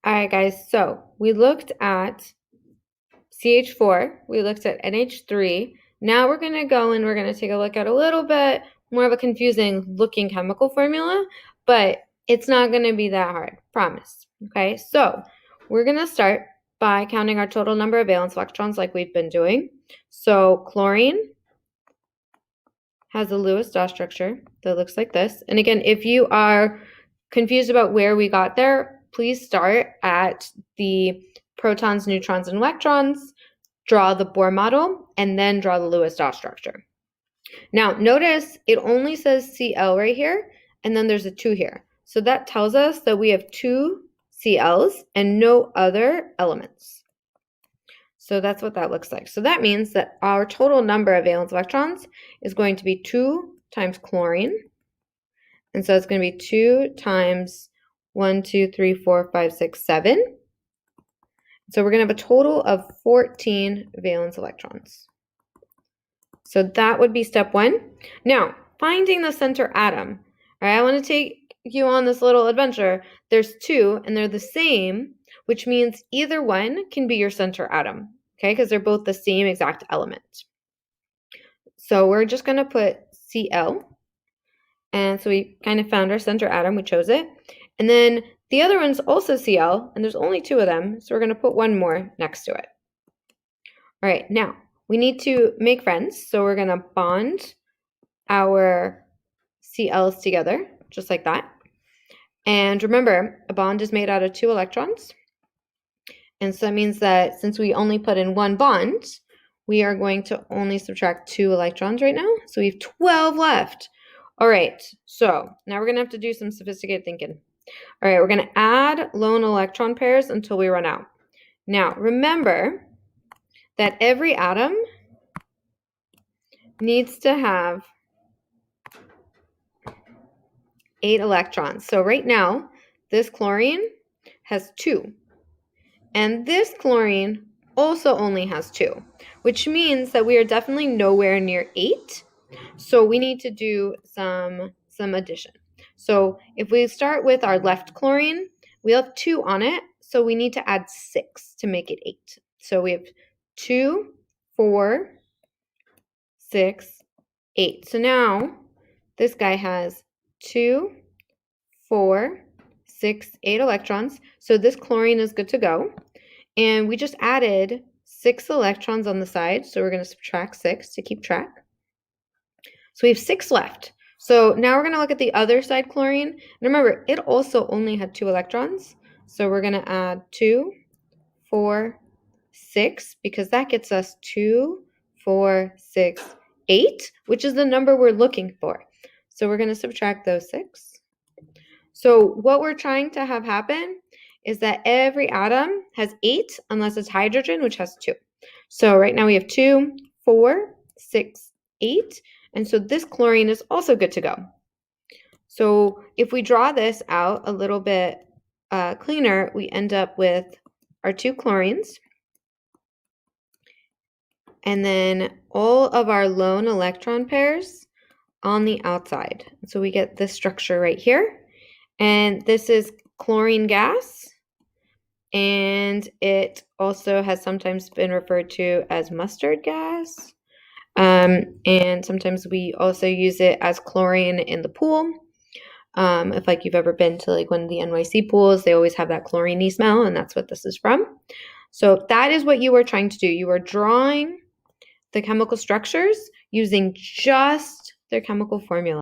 All right, guys, so we looked at CH4, we looked at NH3. Now we're going to go and we're going to take a look at a little bit more of a confusing looking chemical formula, but it's not going to be that hard, promise. Okay, so we're going to start by counting our total number of valence electrons like we've been doing. So chlorine has a Lewis dot structure that looks like this. And again, if you are confused about where we got there, please start at the protons, neutrons, and electrons, draw the Bohr model, and then draw the Lewis dot structure. Now, notice it only says Cl right here, and then there's a 2 here. So that tells us that we have 2 Cl's and no other elements. So that's what that looks like. So that means that our total number of valence electrons is going to be 2 times chlorine. And so it's going to be 2 times 1, 2, 3, 4, 5, 6, 7. So we're going to have a total of 14 valence electrons. So that would be step 1. Now, finding the center atom. All right, I want to take you on this little adventure. There's 2, and they're the same, which means either one can be your center atom, okay, because they're both the same exact element. So we're just going to put Cl. And so we kind of found our center atom. We chose it. And then the other one's also Cl, and there's only 2 of them, so we're going to put one more next to it. All right, now we need to make friends, so we're going to bond our Cl's together, just like that. And remember, a bond is made out of 2 electrons. And so that means that since we only put in 1 bond, we are going to only subtract 2 electrons right now. So we have 12 left. All right, so now we're going to have to do some sophisticated thinking. All right, we're going to add lone electron pairs until we run out. Now, remember that every atom needs to have 8 electrons. So right now, this chlorine has 2. And this chlorine also only has 2, which means that we are definitely nowhere near 8. So we need to do some addition. So if we start with our left chlorine, we have 2 on it, so we need to add 6 to make it 8. So we have 2, 4, 6, 8. So now this guy has 2, 4, 6, 8 electrons. So this chlorine is good to go. And we just added 6 electrons on the side, so we're going to subtract 6 to keep track. So we have 6 left. So now we're going to look at the other side chlorine. And remember, it also only had 2 electrons. So we're going to add 2, 4, 6, because that gets us 2, 4, 6, 8, which is the number we're looking for. So we're going to subtract those 6. So what we're trying to have happen is that every atom has 8 unless it's hydrogen, which has 2. So right now we have 2, 4, 6, 8. And so this chlorine is also good to go. So if we draw this out a little bit cleaner, we end up with our 2 chlorines. And then all of our lone electron pairs on the outside. So we get this structure right here. And this is chlorine gas. And it also has sometimes been referred to as mustard gas. And sometimes we also use it as chlorine in the pool. If like you've ever been to like one of the NYC pools, they always have that chlorine-y smell, and that's what this is from. So that is what you are trying to do. You are drawing the chemical structures using just their chemical formula.